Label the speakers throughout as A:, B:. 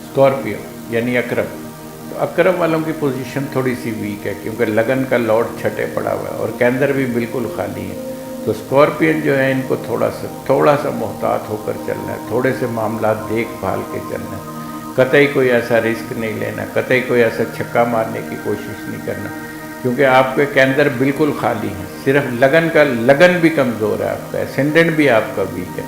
A: Scorpio यानी अकरब। तो अकरब वालों की पोजीशन थोड़ी सी वीक है, क्योंकि लगन का लॉर्ड छठे पड़ा हुआ है और केंद्र भी बिल्कुल खाली है। तो स्कॉर्पियन जो है इनको थोड़ा सा मोहतात होकर चलना है, थोड़े से मामला देख भाल के चलना है। कतई कोई ऐसा रिस्क नहीं लेना, कतई कोई ऐसा छक्का मारने की कोशिश नहीं करना, क्योंकि आपके केंद्र बिल्कुल खाली हैं। सिर्फ लगन भी कमज़ोर है आपका, एसेंडेंट भी आपका वीक है।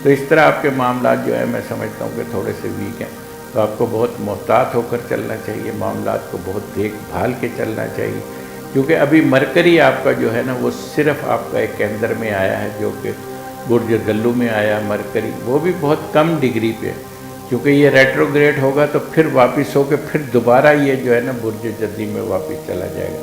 A: तो इस तरह आपके मामला जो है मैं समझता हूँ कि थोड़े से वीक हैं। तो आपको बहुत मोहतात होकर चलना चाहिए, मामलात को बहुत देख भाल के चलना चाहिए, क्योंकि अभी मरकरी आपका जो है ना वो सिर्फ आपका एक केंद्र में आया है, जो कि बुर्ज गल्लू में आया मरकरी, वो भी बहुत कम डिग्री पे। क्योंकि ये रेट्रोग्रेड होगा तो फिर वापस होकर फिर दोबारा ये जो है ना बुर्ज जद्दी में वापस चला जाएगा।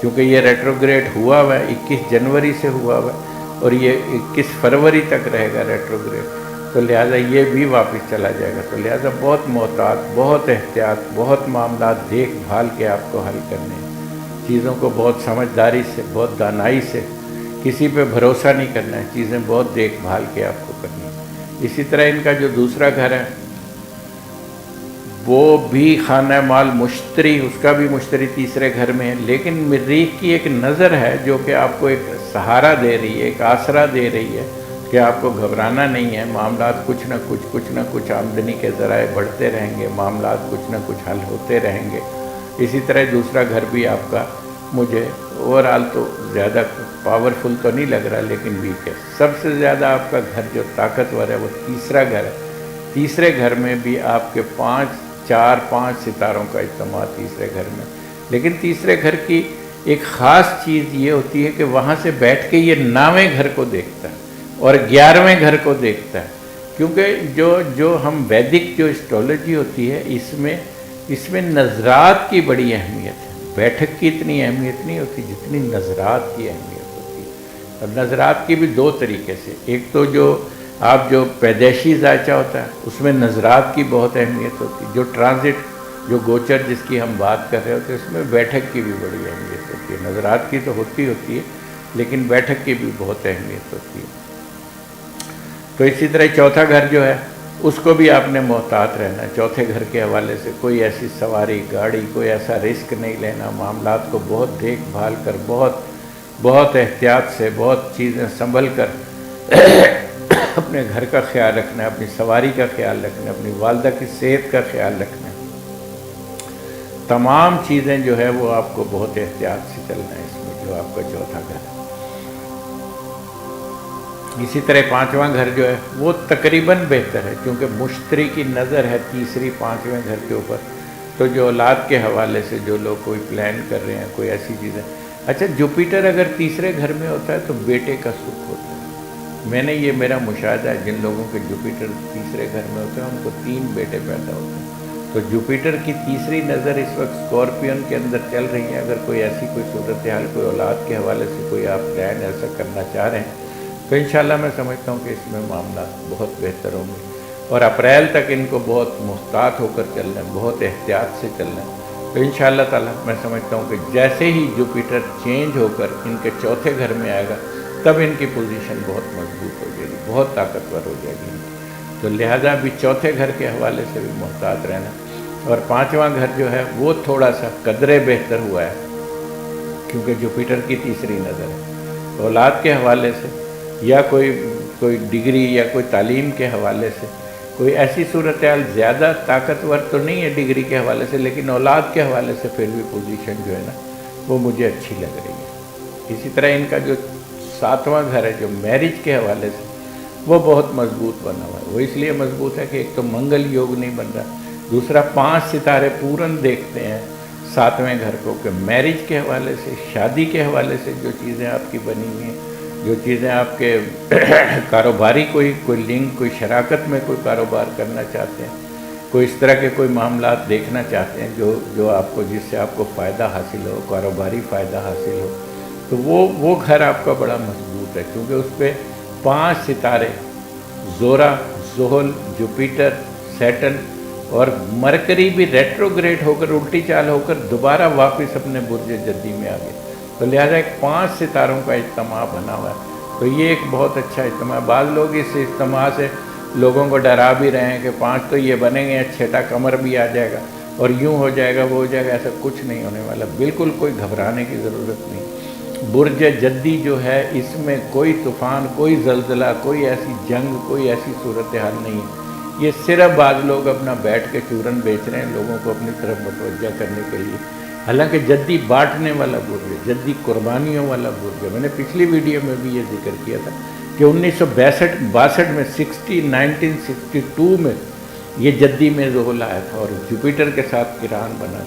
A: क्योंकि ये रेट्रोग्रेड हुआ हुआ है 21 जनवरी से हुआ हुआ है और ये 21 फरवरी तक रहेगा रेट्रोग्रेड। तो लिहाजा ये भी वापस चला जाएगा। तो लिहाजा बहुत मोहतात, बहुत एहतियात, बहुत मामला देख भाल के आपको हल करने हैं। चीज़ों को बहुत समझदारी से, बहुत दानाई से, किसी पे भरोसा नहीं करना है, चीज़ें बहुत देख भाल के आपको करनी है। इसी तरह इनका जो दूसरा घर है वो भी खाना माल मुश्तरी, उसका भी मुश्तरी तीसरे घर में है, लेकिन मरीख की एक नज़र है जो कि आपको एक सहारा दे रही है, एक आसरा दे रही है कि आपको घबराना नहीं है। मामलात कुछ न कुछ आमदनी के ज़राए बढ़ते रहेंगे, मामलात कुछ न कुछ हल होते रहेंगे। इसी तरह दूसरा घर भी आपका मुझे ओवरऑल तो ज़्यादा पावरफुल तो नहीं लग रहा, लेकिन वीक है। सबसे ज़्यादा आपका घर जो ताकतवर है वो तीसरा घर है। तीसरे घर में भी आपके 4-5 सितारों का इस्तेमाल तीसरे घर में। लेकिन तीसरे घर की एक ख़ास चीज़ ये होती है कि वहाँ से बैठ के ये 9वें घर को देखता है और 11वें घर को देखता है। क्योंकि जो हम वैदिक जो एस्ट्रोलॉजी होती है इसमें नज़रात की बड़ी अहमियत है। बैठक की इतनी अहमियत नहीं होती जितनी नज़रात की अहमियत होती है। और नज़रात की भी 2 तरीके से, एक तो जो पैदाइशी जायचा होता है उसमें नज़रात की बहुत अहमियत होती है। जो ट्रांजिट, जो गोचर जिसकी हम बात कर रहे होते हैं उसमें बैठक की भी बड़ी अहमियत होती है। नज़रात की तो होती है, लेकिन बैठक की भी बहुत अहमियत होती है। तो इसी तरह चौथा घर जो है उसको भी आपने मोहतात रहना है। चौथे घर के हवाले से कोई ऐसी सवारी गाड़ी, कोई ऐसा रिस्क नहीं लेना। मामलात को बहुत देख भाल कर, बहुत एहतियात से, बहुत चीज़ें संभल कर अपने घर का ख्याल रखना है, अपनी सवारी का ख्याल रखना है, अपनी वालदा की सेहत का ख्याल रखना है। तमाम चीज़ें जो है वो आपको बहुत एहतियात से चलना है इसमें, जो आपका चौथा घर है। इसी तरह 5वां घर जो है वो तकरीबन बेहतर है, क्योंकि मुश्तरी की नज़र है तीसरी 5वें घर के ऊपर। तो जो औलाद के हवाले से जो लोग कोई प्लान कर रहे हैं, कोई ऐसी चीज़ें, अच्छा जुपिटर अगर तीसरे घर में होता है तो बेटे का सुख होता है। मैंने ये मेरा मुशाहिदा है, जिन लोगों के जुपिटर तीसरे घर में होते हैं उनको 3 बेटे पैदा होते हैं। तो जुपिटर की तीसरी नज़र इस वक्त स्कॉर्पियन के अंदर चल रही है। अगर कोई ऐसी कोई सूरत हाल, कोई औलाद के हवाले से कोई आप प्लान ऐसा करना चाह रहे हैं तो इंशाल्लाह मैं समझता हूँ कि इसमें मामला बहुत बेहतर होंगे। और अप्रैल तक इनको बहुत मुहतात होकर चलना है, बहुत एहतियात से चलना है। तो इंशाल्लाह ताला मैं समझता हूँ कि जैसे ही जुपिटर चेंज होकर इनके चौथे घर में आएगा तब इनकी पोजीशन बहुत मजबूत हो जाएगी, बहुत ताकतवर हो जाएगी। तो लिहाजा भी चौथे घर के हवाले से भी मुहतात रहना। और 5वां घर जो है वो थोड़ा सा कदरे बेहतर हुआ है, क्योंकि जुपिटर की तीसरी नज़र है। औलाद के हवाले से या कोई डिग्री या कोई तालीम के हवाले से कोई ऐसी सूरत हाल ज़्यादा ताकतवर तो नहीं है डिग्री के हवाले से, लेकिन औलाद के हवाले से फिर भी पोजीशन जो है ना वो मुझे अच्छी लग रही है। इसी तरह इनका जो 7वां घर है जो मैरिज के हवाले से वो बहुत मजबूत बना हुआ है। वो इसलिए मजबूत है कि एक तो मंगल योग नहीं बन रहा, दूसरा 5 सितारे पूरन देखते हैं 7वें घर को, कि मैरिज के हवाले से, शादी के हवाले से जो चीज़ें आपकी बनी हुई हैं, जो चीज़ें आपके कारोबारी कोई लिंक, कोई शराकत में कोई कारोबार करना चाहते हैं, कोई इस तरह के कोई मामला देखना चाहते हैं जो आपको, जिससे आपको फ़ायदा हासिल हो, कारोबारी फ़ायदा हासिल हो, तो वो घर आपका बड़ा मजबूत है। क्योंकि उस पर 5 सितारे ज़ोरा, ज़ुहल, जुपिटर, सैटर्न और मरकरी भी रेट्रोग्रेड होकर, उल्टी चाल होकर दोबारा वापस अपने बुर्ज जद्दी में आ गए। تو لہٰذا ایک 5 ستاروں کا اجتماع بنا ہوا ہے، تو یہ ایک بہت اچھا اجتماع ہے۔ بعض لوگ اس اجتماع سے لوگوں کو ڈرا بھی رہے ہیں کہ 5 تو یہ بنیں گے، چھٹا قمر بھی آ جائے گا اور یوں ہو جائے گا وہ ہو جائے گا، ایسا کچھ نہیں ہونے والا، بالکل کوئی گھبرانے کی ضرورت نہیں۔ برج جدی جو ہے اس میں کوئی طوفان، کوئی زلزلہ، کوئی ایسی جنگ، کوئی ایسی صورتحال نہیں ہے، یہ صرف بعض لوگ اپنا بیٹھ کے چورن بیچ رہے ہیں لوگوں کو اپنی طرف متوجہ کرنے کے لیے، حالانکہ جدی بانٹنے والا برج ہے، جدی قربانیوں والا برج ہے۔ میں نے پچھلی ویڈیو میں بھی یہ ذکر کیا تھا کہ 1962 میں 1962 میں یہ جدی میں زحل آیا تھا اور جوپیٹر کے ساتھ کران بنا تھا۔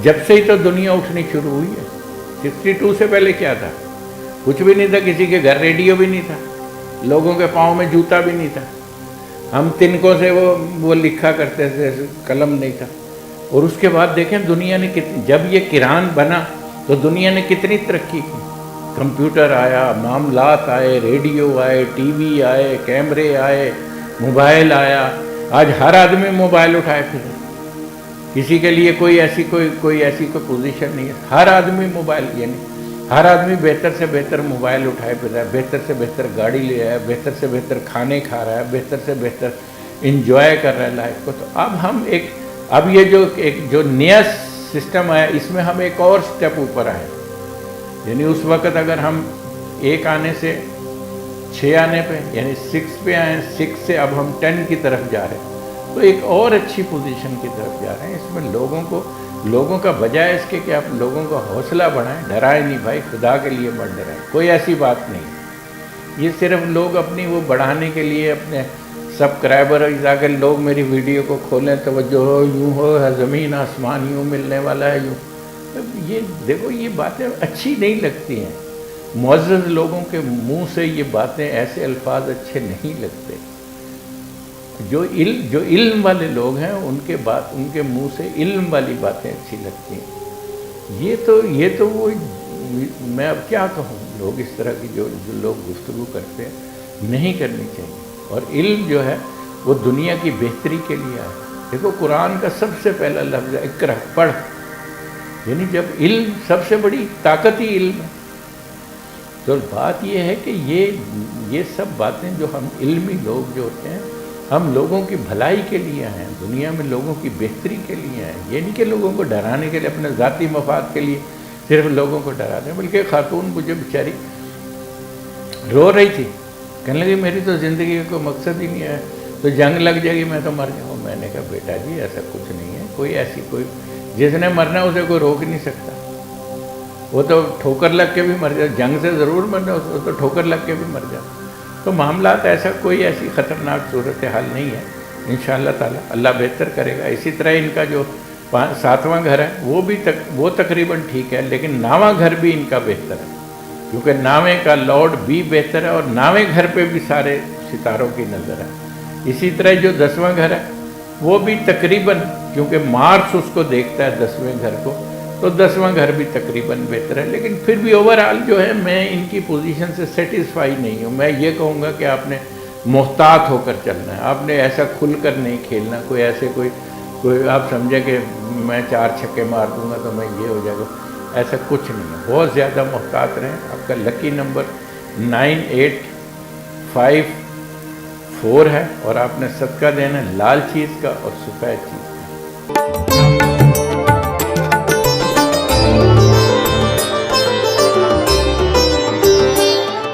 A: جب سے ہی تو دنیا اٹھنی شروع ہوئی ہے۔ 62 سے پہلے کیا تھا؟ کچھ بھی نہیں تھا، کسی کے گھر ریڈیو بھی نہیں تھا، لوگوں کے پاؤں میں جوتا بھی نہیں تھا، ہم تنکوں سے وہ لکھا کرتے تھے، قلم نہیں تھا۔ اور اس کے بعد دیکھیں دنیا نے جب یہ کران بنا تو دنیا نے کتنی ترقی کی، کمپیوٹر آیا، معاملات آئے، ریڈیو آئے، ٹی وی آئے، کیمرے آئے، موبائل آیا، آج ہر آدمی موبائل اٹھائے پھر رہا ہے۔ کسی کے لیے کوئی ایسی پوزیشن نہیں ہے، ہر آدمی موبائل، یعنی ہر آدمی بہتر سے بہتر موبائل اٹھائے پھر رہا ہے، بہتر سے بہتر گاڑی لے رہا ہے، بہتر سے بہتر کھانے کھا رہا ہے، بہتر سے بہتر انجوائے کر رہا ہے لائف کو۔ تو اب یہ جو نیا سسٹم آیا اس میں ہم ایک اور سٹیپ اوپر آئے، یعنی اس وقت اگر ہم 1 آنے سے 6 آنے پہ یعنی 6 پہ آئیں، 6 سے اب ہم 10 کی طرف جا رہے ہیں، تو ایک اور اچھی پوزیشن کی طرف جا رہے ہیں۔ اس میں لوگوں کا بجائے اس کے کہ آپ لوگوں کا حوصلہ بڑھائیں، ڈرائیں نہیں بھائی، خدا کے لیے مت ڈرائیں، کوئی ایسی بات نہیں۔ یہ صرف لوگ اپنی وہ بڑھانے کے لیے اپنے سبسکرائبر اگر لوگ میری ویڈیو کو کھولیں توجہ ہو، یوں ہو، زمین آسمان یوں ملنے والا ہے، یوں، یہ دیکھو یہ باتیں اچھی نہیں لگتی ہیں، معزز لوگوں کے منہ سے یہ باتیں، ایسے الفاظ اچھے نہیں لگتے۔ جو علم والے لوگ ہیں ان کے منہ سے علم والی باتیں اچھی لگتی ہیں۔ یہ تو وہ میں اب کیا کہوں، لوگ اس طرح کی جو لوگ گفتگو کرتے ہیں نہیں کرنی چاہیے۔ اور علم جو ہے وہ دنیا کی بہتری کے لیے ہے۔ دیکھو قرآن کا سب سے پہلا لفظ ہے اقرأ، پڑھ، یعنی جب علم سب سے بڑی طاقت ہی علم ہے، تو بات یہ ہے کہ یہ سب باتیں جو ہم علمی لوگ جو ہوتے ہیں، ہم لوگوں کی بھلائی کے لیے ہیں، دنیا میں لوگوں کی بہتری کے لیے ہیں، یہ نہیں کہ لوگوں کو ڈرانے کے لیے، اپنے ذاتی مفاد کے لیے صرف لوگوں کو ڈرا دیں۔ بلکہ خاتون مجھے بیچاری رو رہی تھی، کہنے لگی میری تو زندگی کا کوئی مقصد ہی نہیں ہے، تو جنگ لگ جائے گی میں تو مر جاؤں۔ میں نے کہا بیٹا جی ایسا کچھ نہیں ہے، کوئی جس نے مرنا اسے کوئی روک نہیں سکتا، وہ تو ٹھوکر لگ کے بھی مر جائے، جنگ سے ضرور مرنا، وہ تو ٹھوکر لگ کے بھی مر جاتا۔ تو معاملات کوئی ایسی خطرناک صورتحال نہیں ہے، انشاءاللہ تعالی اللہ بہتر کرے گا۔ اسی طرح ان کا جو 7واں گھر ہے وہ تقریباً ٹھیک ہے، لیکن 9واں گھر بھی ان کا بہتر ہے، کیونکہ 9ویں کا لارڈ بھی بہتر ہے اور 9ویں گھر پہ بھی سارے ستاروں کی نظر ہے۔ اسی طرح جو 10واں گھر ہے وہ بھی تقریباً، کیونکہ مارس اس کو دیکھتا ہے 10ویں گھر کو، تو 10واں گھر بھی تقریباً بہتر ہے۔ لیکن پھر بھی اوورآل جو ہے میں ان کی پوزیشن سے سیٹسفائی نہیں ہوں۔ میں یہ کہوں گا کہ آپ نے محتاط ہو کر چلنا ہے، آپ نے ایسا کھل کر نہیں کھیلنا، کوئی آپ سمجھے کہ میں 4 چھکے مار دوں گا تو میں یہ ہو جائے گا، ایسا کچھ نہیں ہے۔ بہت زیادہ محتاط رہیں۔ آپ کا لکی نمبر 9854 ہے اور آپ نے صدقہ دینا ہے لال چیز کا اور سفید چیز کا۔